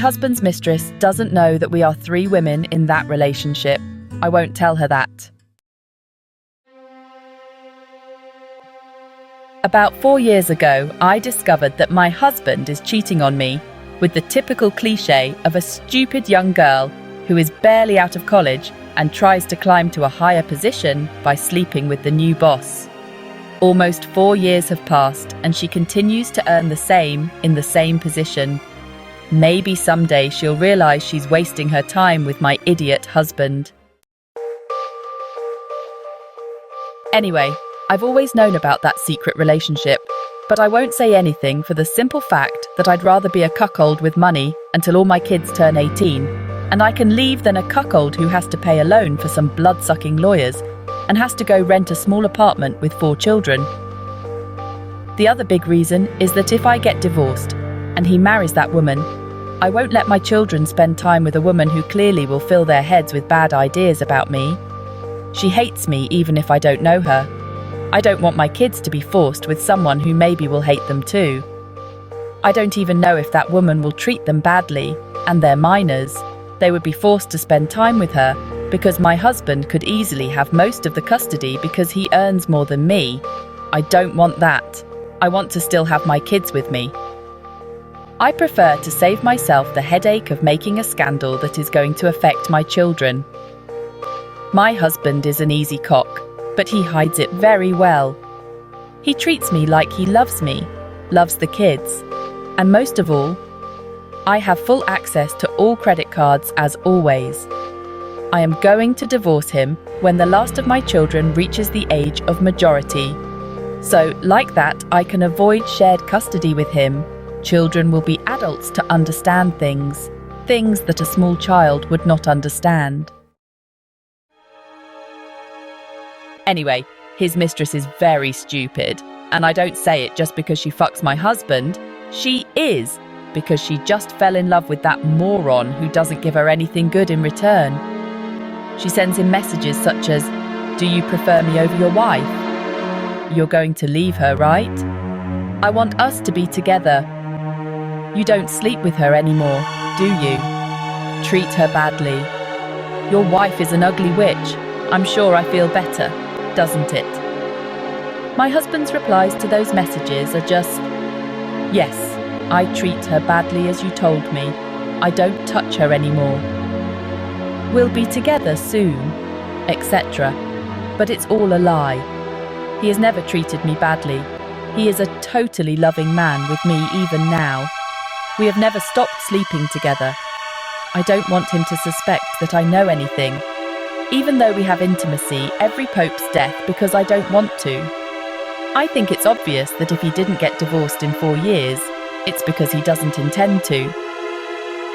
My husband's mistress doesn't know that we are three women in that relationship. I won't tell her that. About 4 years ago, I discovered that my husband is cheating on me with the typical cliché of a stupid young girl who is barely out of college and tries to climb to a higher position by sleeping with the new boss. Almost 4 years have passed and she continues to earn the same in the same position. Maybe someday she'll realize she's wasting her time with my idiot husband. Anyway, I've always known about that secret relationship, but I won't say anything for the simple fact that I'd rather be a cuckold with money until all my kids turn 18, and I can leave than a cuckold who has to pay a loan for some blood-sucking lawyers and has to go rent a small apartment with 4 children. The other big reason is that if I get divorced and he marries that woman, I won't let my children spend time with a woman who clearly will fill their heads with bad ideas about me. She hates me even if I don't know her. I don't want my kids to be forced with someone who maybe will hate them too. I don't even know if that woman will treat them badly, and they're minors. They would be forced to spend time with her because my husband could easily have most of the custody because he earns more than me. I don't want that. I want to still have my kids with me. I prefer to save myself the headache of making a scandal that is going to affect my children. My husband is an easy cock, but he hides it very well. He treats me like he loves me, loves the kids, and most of all, I have full access to all credit cards as always. I am going to divorce him when the last of my children reaches the age of majority. So, like that, I can avoid shared custody with him. Children will be adults to understand things that a small child would not understand. Anyway, his mistress is very stupid, and I don't say it just because she fucks my husband. She is, because she just fell in love with that moron who doesn't give her anything good in return. She sends him messages such as, "Do you prefer me over your wife? You're going to leave her, right? I want us to be together. You don't sleep with her anymore, do you? Treat her badly. Your wife is an ugly witch. I'm sure I feel better, doesn't it?" My husband's replies to those messages are just, "Yes, I treat her badly as you told me. I don't touch her anymore. We'll be together soon," etc. But it's all a lie. He has never treated me badly. He is a totally loving man with me even now. We have never stopped sleeping together. I don't want him to suspect that I know anything, even though we have intimacy every Pope's death because I don't want to. I think it's obvious that if he didn't get divorced in 4 years, it's because he doesn't intend to.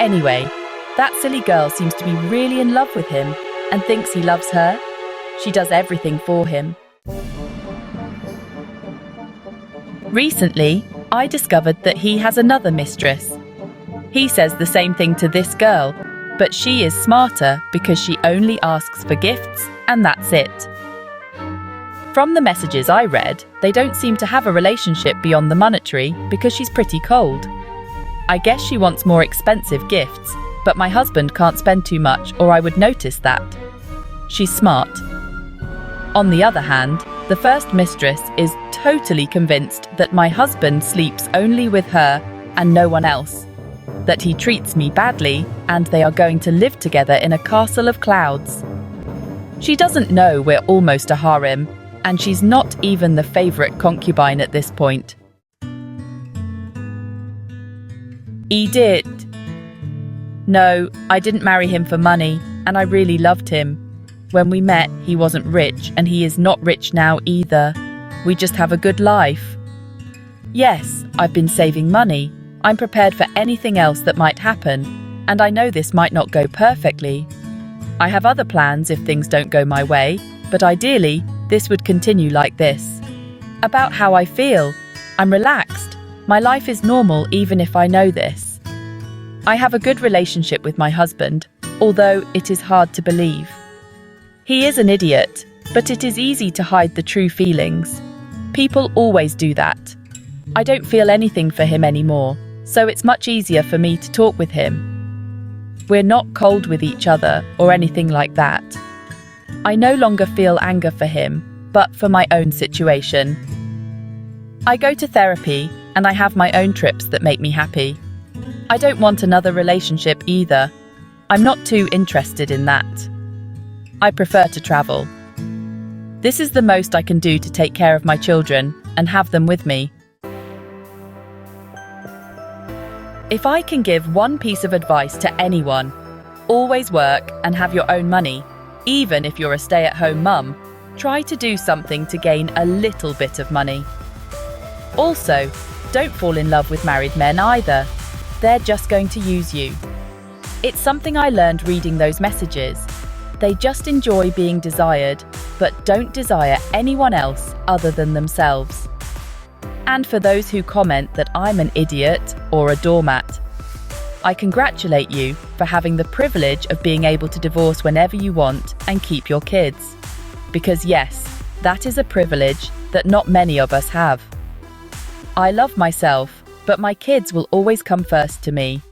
Anyway, that silly girl seems to be really in love with him and thinks he loves her. She does everything for him. Recently, I discovered that he has another mistress. He says the same thing to this girl, but she is smarter because she only asks for gifts and that's it. From the messages I read, they don't seem to have a relationship beyond the monetary because she's pretty cold. I guess she wants more expensive gifts, but my husband can't spend too much or I would notice that. She's smart. On the other hand, the first mistress is totally convinced that my husband sleeps only with her and no one else, that he treats me badly and they are going to live together in a castle of clouds. She doesn't know we're almost a harem, and she's not even the favourite concubine at this point. Edith. No, I didn't marry him for money, and I really loved him. When we met, he wasn't rich, and he is not rich now either. We just have a good life. Yes, I've been saving money. I'm prepared for anything else that might happen, and I know this might not go perfectly. I have other plans if things don't go my way, but ideally, this would continue like this. About how I feel, I'm relaxed. My life is normal even if I know this. I have a good relationship with my husband, although it is hard to believe. He is an idiot, but it is easy to hide the true feelings. People always do that. I don't feel anything for him anymore, so it's much easier for me to talk with him. We're not cold with each other or anything like that. I no longer feel anger for him, but for my own situation. I go to therapy and I have my own trips that make me happy. I don't want another relationship either. I'm not too interested in that. I prefer to travel. This is the most I can do to take care of my children and have them with me. If I can give one piece of advice to anyone, always work and have your own money. Even if you're a stay-at-home mum, try to do something to gain a little bit of money. Also, don't fall in love with married men either. They're just going to use you. It's something I learned reading those messages. They just enjoy being desired, but don't desire anyone else other than themselves. And for those who comment that I'm an idiot or a doormat, I congratulate you for having the privilege of being able to divorce whenever you want and keep your kids. Because yes, that is a privilege that not many of us have. I love myself, but my kids will always come first to me.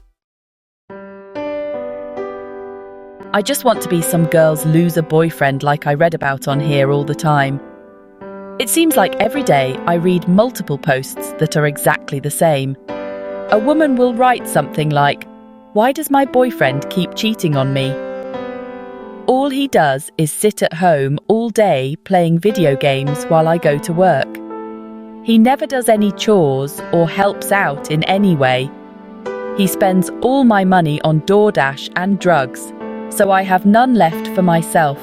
I just want to be some girl's loser boyfriend like I read about on here all the time. It seems like every day I read multiple posts that are exactly the same. A woman will write something like, "Why does my boyfriend keep cheating on me? All he does is sit at home all day playing video games while I go to work. He never does any chores or helps out in any way. He spends all my money on DoorDash and drugs, so I have none left for myself.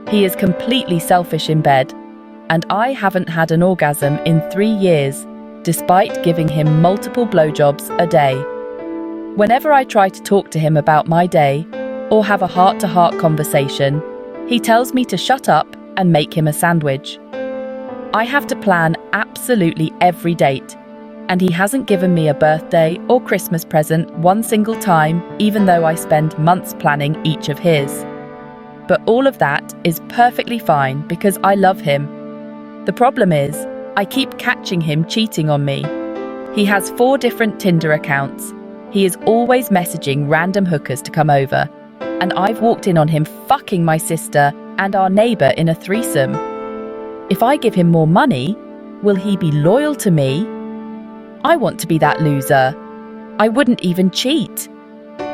He is completely selfish in bed, and I haven't had an orgasm in 3 years, despite giving him multiple blowjobs a day. Whenever I try to talk to him about my day, or have a heart-to-heart conversation, he tells me to shut up and make him a sandwich. I have to plan absolutely every date, and he hasn't given me a birthday or Christmas present one single time, even though I spend months planning each of his. But all of that is perfectly fine because I love him. The problem is, I keep catching him cheating on me. He has 4 different Tinder accounts. He is always messaging random hookers to come over, and I've walked in on him fucking my sister and our neighbour in a threesome. If I give him more money, will he be loyal to me? I want to be that loser. I wouldn't even cheat.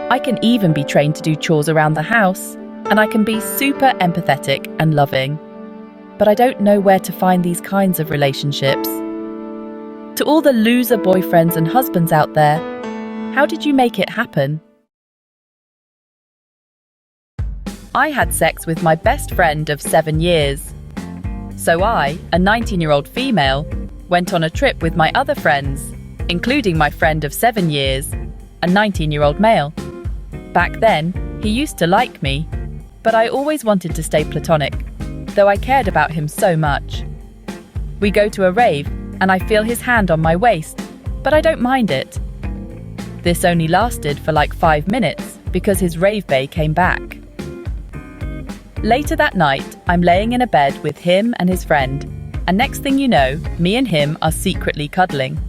I can even be trained to do chores around the house, and I can be super empathetic and loving. But I don't know where to find these kinds of relationships. To all the loser boyfriends and husbands out there, how did you make it happen? I had sex with my best friend of 7 years. So I, a 19-year-old female, went on a trip with my other friends, including my friend of 7 years, a 19-year-old male. Back then, he used to like me, but I always wanted to stay platonic, though I cared about him so much. We go to a rave, and I feel his hand on my waist, but I don't mind it. This only lasted for like 5 minutes because his rave bae came back. Later that night, I'm laying in a bed with him and his friend, and next thing you know, me and him are secretly cuddling.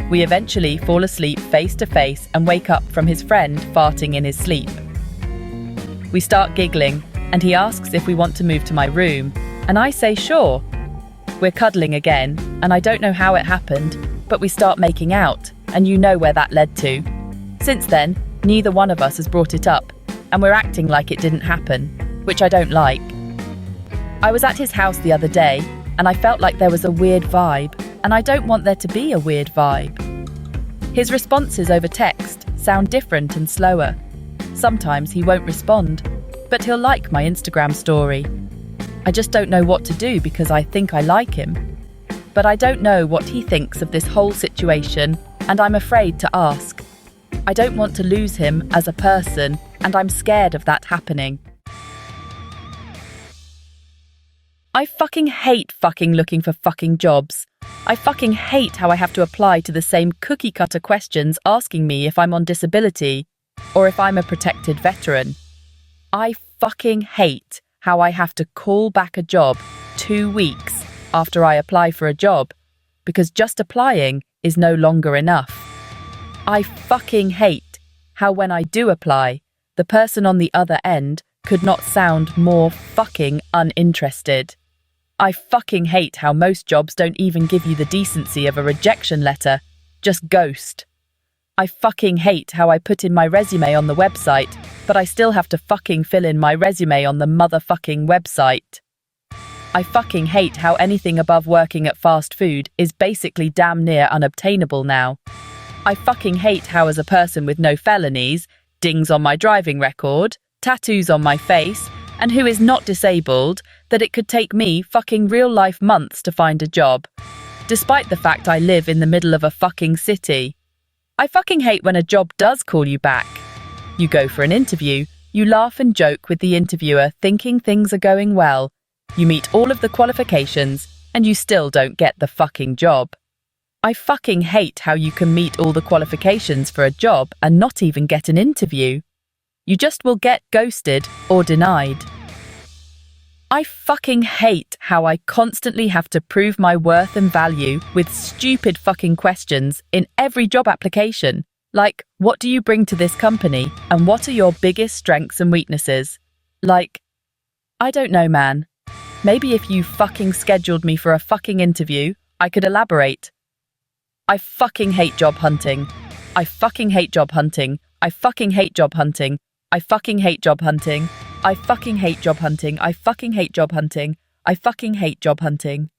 We eventually fall asleep face to face and wake up from his friend farting in his sleep. We start giggling, and he asks if we want to move to my room, and I say sure. We're cuddling again, and I don't know how it happened, but we start making out, and you know where that led to. Since then, neither one of us has brought it up, and we're acting like it didn't happen, which I don't like. I was at his house the other day, and I felt like there was a weird vibe, and I don't want there to be a weird vibe. His responses over text sound different and slower. Sometimes he won't respond, but he'll like my Instagram story. I just don't know what to do because I think I like him. But I don't know what he thinks of this whole situation, and I'm afraid to ask. I don't want to lose him as a person, and I'm scared of that happening. I fucking hate fucking looking for fucking jobs. I fucking hate how I have to apply to the same cookie-cutter questions asking me if I'm on disability or if I'm a protected veteran. I fucking hate how I have to call back a job 2 weeks after I apply for a job because just applying is no longer enough. I fucking hate how when I do apply, the person on the other end could not sound more fucking uninterested. I fucking hate how most jobs don't even give you the decency of a rejection letter, just ghost. I fucking hate how I put in my resume on the website, but I still have to fucking fill in my resume on the motherfucking website. I fucking hate how anything above working at fast food is basically damn near unobtainable now. I fucking hate how as a person with no felonies, dings on my driving record, tattoos on my face, and who is not disabled, that it could take me fucking real-life months to find a job, despite the fact I live in the middle of a fucking city. I fucking hate when a job does call you back. You go for an interview, you laugh and joke with the interviewer thinking things are going well, you meet all of the qualifications, and you still don't get the fucking job. I fucking hate how you can meet all the qualifications for a job and not even get an interview. You just will get ghosted or denied. I fucking hate how I constantly have to prove my worth and value with stupid fucking questions in every job application. Like, what do you bring to this company and what are your biggest strengths and weaknesses? Like, I don't know, man. Maybe if you fucking scheduled me for a fucking interview, I could elaborate. I fucking hate job hunting. I fucking hate job hunting. I fucking hate job hunting. I fucking hate job hunting. I fucking hate job hunting. I fucking hate job hunting. I fucking hate job hunting.